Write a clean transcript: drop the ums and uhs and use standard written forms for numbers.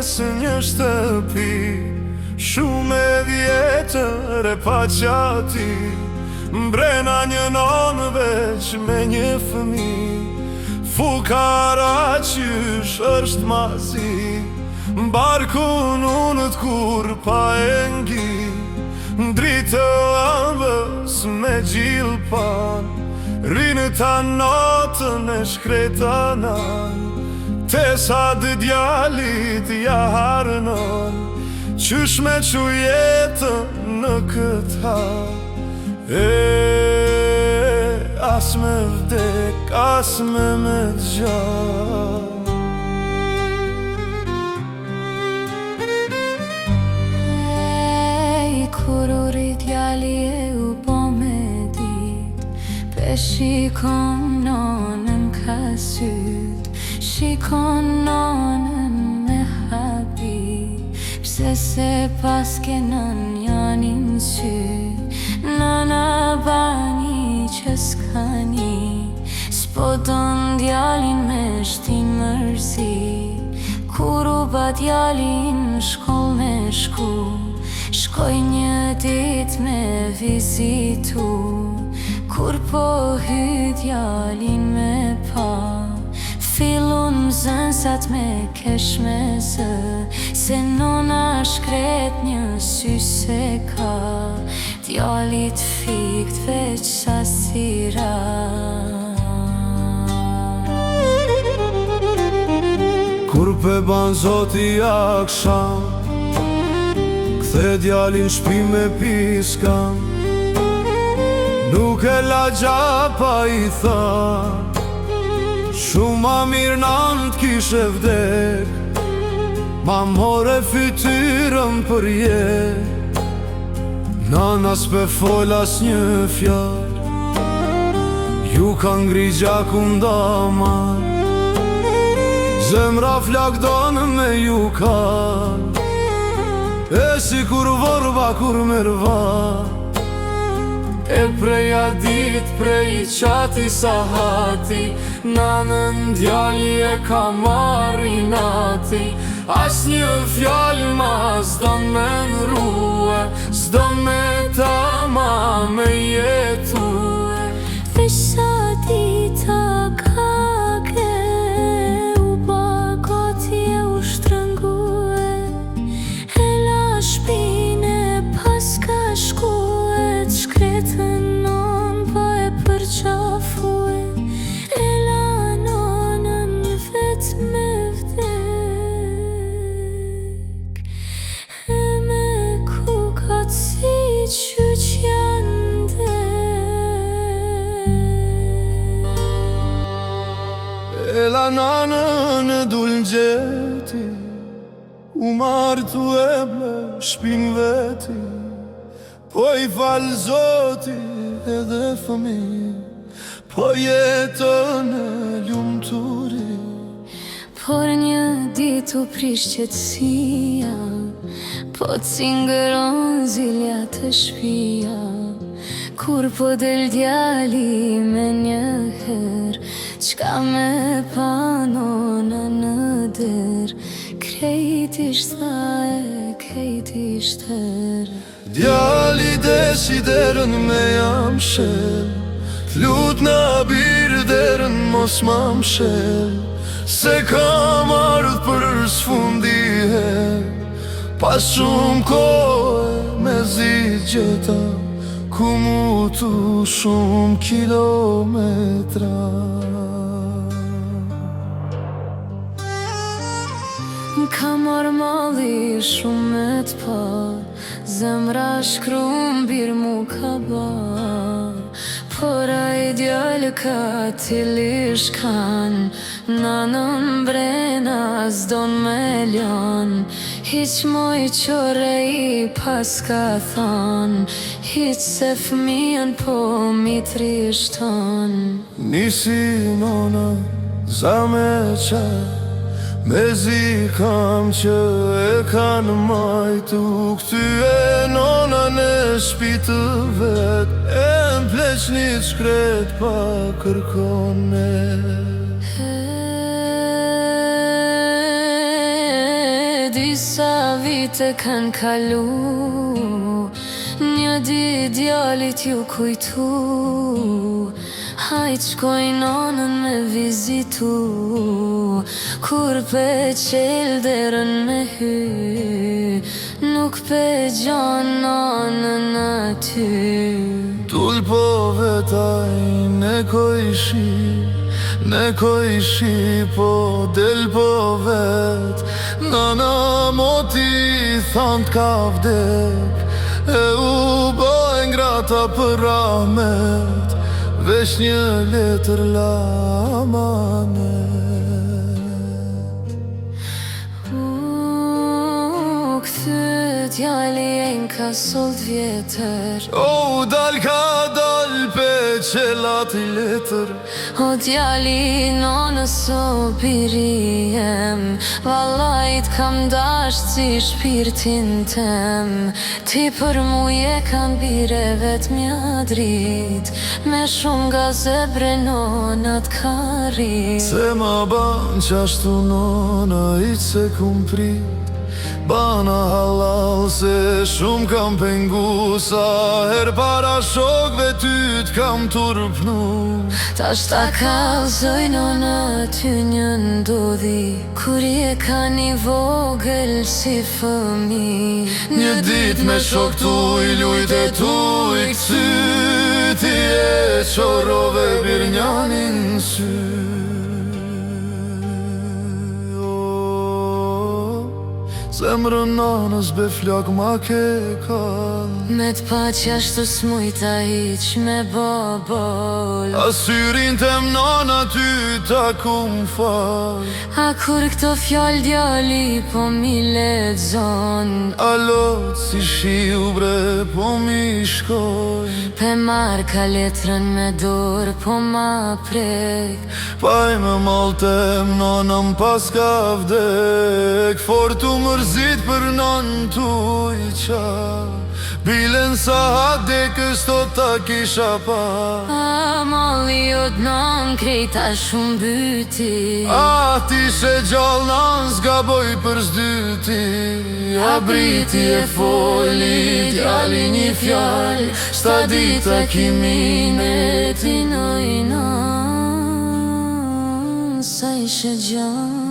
së një shtëpi shumë e vjetër e pa qati, mbrena një nonë veç me një fëmi, fukara qysh është mazi, barkun unë t'kur pa e ngi, dritë ambës me gjilpan, rinë ta notën e shkretanan, tesa dë djalit ja harënon, qysh me që jetën në këtë hal. As me vdek, as me t'gjall. Kur u rrit djali e u po me dit, pe shikon nonën ka syt, shikon nonën me habi, pse se pas ke nën janin sy, nana bani që s'kani, s'po don djalin me shtin mërzi. Kur u ba djalin shkoll me shku, shkoj një dit me vizitu. Kur po hy djalin me pa, fillun zënsat me kesh me zë, se nona shkret një sy se ka, djalit fikt veç sasira. Kur pe ban zoti aksham, kthe djalin shpi me piskan, nuk e la gjapa i tha, shumë ma mirë nan t'kishe vdek, ma more fytyrën për jet. Nana s'pe fol as një fjall, ju ka ngri gjakun damar, zemra flak donë me ju kal, e si kur vorba kur merva, e preja dit prej qati sahati, nanën djali e ka marri nati. As një fjall ma s'don me nrue, s'don me tama me jetue. Veç sa dita ka ke, u ba gati e u shtrëngue, e la shpine pas ka shkue, t'shkretën non pa e përqafue, e la nonën vet me vdek, e me kukat si qyq janë dek. E la nanën e dul gjeti, u martu e ble shpin veti, po i fal zoti edhe fëmi, po jetën e lumturi. Por një dit u prish qetësia, po t'singëron zilja të shpia. Kur po del djali me një her, qka me pa nona në der, krejt ishta e krejt ishter. Djali desi derën me jam shel, t'lut në bir derën mos ma mshel, se kam ardh për s'fundi her, pas shumë kohë me zi gjeta, ku mutu shumë kilometra. Ka marrë malli shumë me t'pa, zemra shkrum bir mu ka ba, por a i djallë ka t'ili shkan, nanën brena s'don me ljan, hiq moj qore i pas ka than, hiq se fëmijën po mi trishton. Nisi nona zame qa, me zi kam që e kanë majtu, këty e nona në shpitë vet, e m'pleq një t'shkret pa kërkone. vite kanë kalu, një di djalit ju kujtu, hajt shkoj nonën me vizitu, kur pe qel derën me hy, nuk pe gjan nonën aty. Tull po vetaj ne ko ishi po del po vet. Nana moti thant ka vdek, e u bojnë grata për rahmet, vesh një letër la amanet. Këthy djali e ka solt vjetër, Dal ka dal pe qelat I letër. o djali nonës o birijem, vallajt kam dasht si shpirtin tem. Ti për muje kam bire vet mja drit, me shumë nga zebre nonat ka rrit. Se ma ban qashtu nona I se kum prit, bana halal se shumë kam pengu, sa her para shokve ty t'kam turpnu. Ta shta kalzoj nona ty një ndodhi, kur je ka një vogël si fëmi. Një dit me shok tu I lujt e tu I këcy, ti e qorove birnjanin sy. Zemrën nanës be flak ma ke kall, Me t'pa qashtu s'mujta hiq me babol. Asyrin tem nana ty ta kum fal. A kur këto fjall djali po mi lexon, Alot si shiu bre po mi shkoj, pe marr ka letrën me dorë po ma prek. Paj me maltem nanëm pas ka vdek, Fortu mërzit për nan tu I qa, bilen sa hadek sto ta kisha pa. A malli o t'non krejta shumë byti, Ti se gjall nan zgaboj për zdyti. A briti e foli djali një fjall, sta dita kimine ti nojnon, sa ishe gjan.